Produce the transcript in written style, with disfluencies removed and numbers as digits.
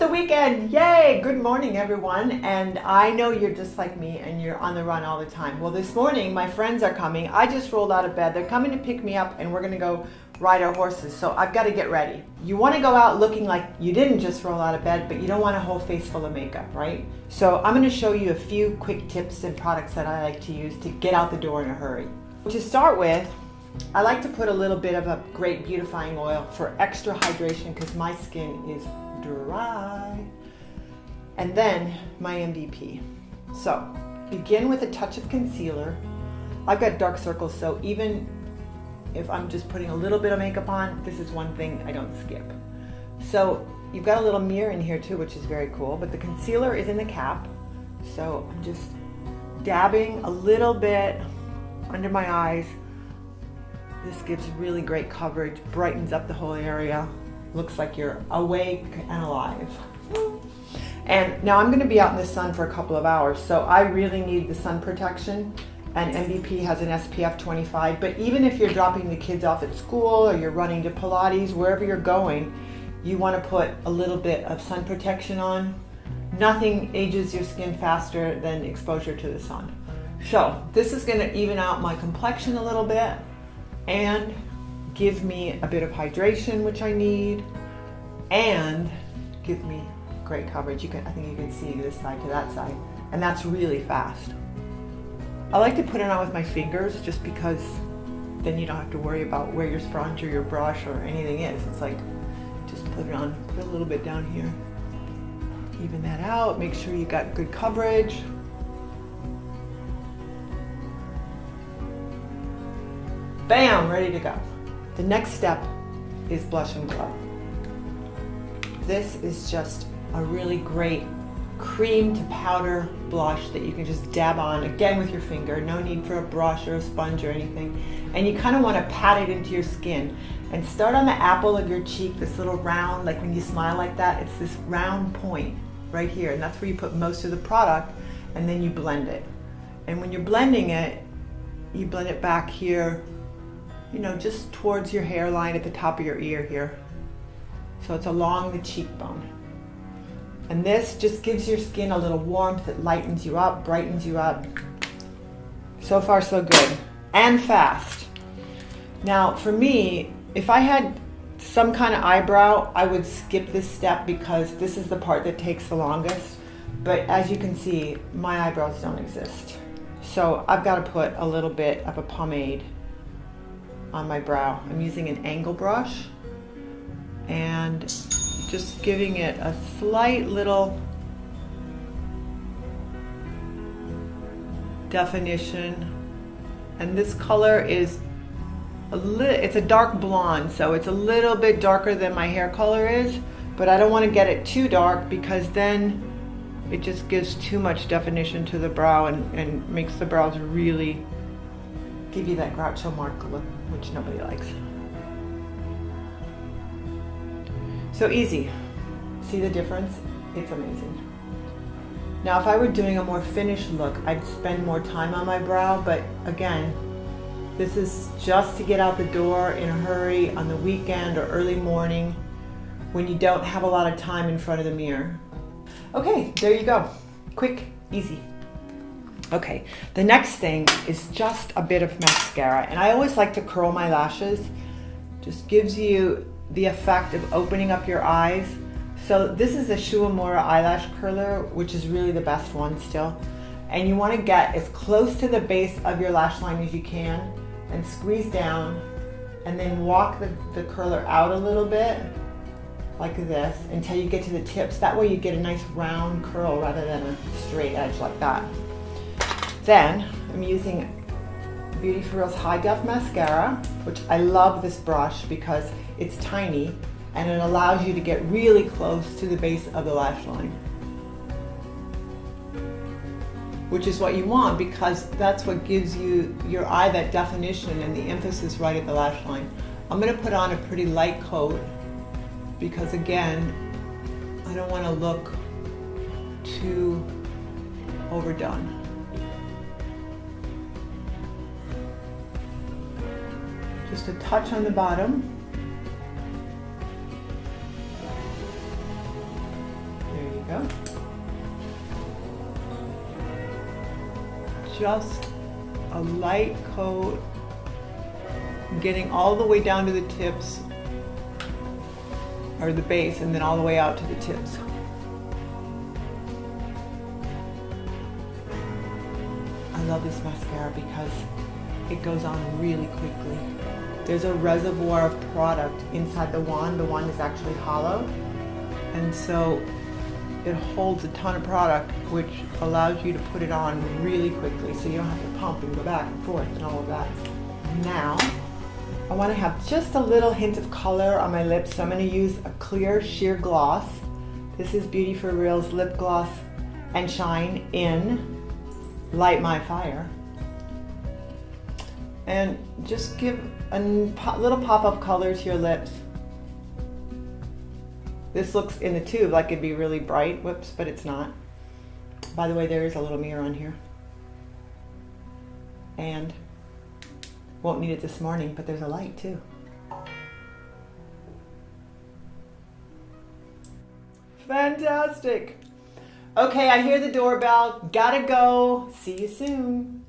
the weekend. Yay! Good morning, everyone. And I know you're just like me and you're on the run all the time. Well, this morning, my friends are coming. I just rolled out of bed. They're coming to pick me up and we're gonna go ride our horses. So I've got to get ready. You want to go out looking like you didn't just roll out of bed, but you don't want a whole face full of makeup, right? So I'm going to show you a few quick tips and products that I like to use to get out the door in a hurry. To start with, I like to put a little bit of a great beautifying oil for extra hydration because my skin is dry. And then my MVP. So begin with a touch of concealer. I've got dark circles, so even if I'm just putting a little bit of makeup on, this is one thing I don't skip. So you've got a little mirror in here too, which is very cool, but the concealer is in the cap. So I'm just dabbing a little bit under my eyes. This gives really great coverage, brightens up the whole area. Looks like you're awake and alive. And now I'm gonna be out in the sun for a couple of hours, so I really need the sun protection. And MVP has an SPF 25, but even if you're dropping the kids off at school or you're running to Pilates, wherever you're going, you want to put a little bit of sun protection on. Nothing ages your skin faster than exposure to the sun. So this is going to even out my complexion a little bit and give me a bit of hydration, which I need, and give me great coverage. I think you can see this side to that side, and that's really fast. I like to put it on with my fingers just because then you don't have to worry about where your sponge or your brush or anything is. It's like, just put it on, put a little bit down here. Even that out, make sure you got good coverage. Bam, ready to go. The next step is Blush+Glo. This is just a really great cream to powder blush that you can just dab on, again with your finger, no need for a brush or a sponge or anything. And you kind of want to pat it into your skin and start on the apple of your cheek, this little round, like when you smile like that, it's this round point right here, and that's where you put most of the product, and then you blend it. And when you're blending it, you blend it back here, you know, just towards your hairline at the top of your ear here. So it's along the cheekbone. And this just gives your skin a little warmth. It lightens you up, brightens you up. So far, so good. And fast. Now, for me, if I had some kind of eyebrow, I would skip this step because this is the part that takes the longest. But as you can see, my eyebrows don't exist. So I've got to put a little bit of a pomade on my brow. I'm using an angle brush and just giving it a slight little definition. And this color is it's a dark blonde, so it's a little bit darker than my hair color is, but I don't want to get it too dark because then it just gives too much definition to the brow and makes the brows really give you that Groucho Marx look, which nobody likes. So easy. See the difference? It's amazing. Now, if I were doing a more finished look, I'd spend more time on my brow, but again, this is just to get out the door in a hurry on the weekend or early morning when you don't have a lot of time in front of the mirror. Okay, there you go. Quick, easy. Okay, the next thing is just a bit of mascara, and I always like to curl my lashes. Just gives you the effect of opening up your eyes. So this is a Shuamura eyelash curler, which is really the best one still. And you want to get as close to the base of your lash line as you can and squeeze down and then walk the curler out a little bit like this until you get to the tips. That way you get a nice round curl rather than a straight edge like that. Then I'm using Beauty For Real's High Def Mascara, which I love this brush because it's tiny and it allows you to get really close to the base of the lash line, which is what you want because that's what gives you your eye that definition and the emphasis right at the lash line. I'm going to put on a pretty light coat because again, I don't want to look too overdone. Just a touch on the bottom. just a light coat, getting all the way down to the tips, or the base, and then all the way out to the tips. I love this mascara because it goes on really quickly. There's a reservoir of product inside the wand. The wand is actually hollow, and so it holds a ton of product, which allows you to put it on really quickly, so you don't have to pump and go back and forth and all of that. Now, I want to have just a little hint of color on my lips, so I'm going to use a clear sheer gloss. This is Beauty for Real's Lip Gloss and Shine in Light My Fire. And just give a little pop of color to your lips. This looks in the tube like it'd be really bright, whoops, but it's not. By the way, there is a little mirror on here. And won't need it this morning, but there's a light too. Fantastic. Okay, I hear the doorbell. Gotta go. See you soon.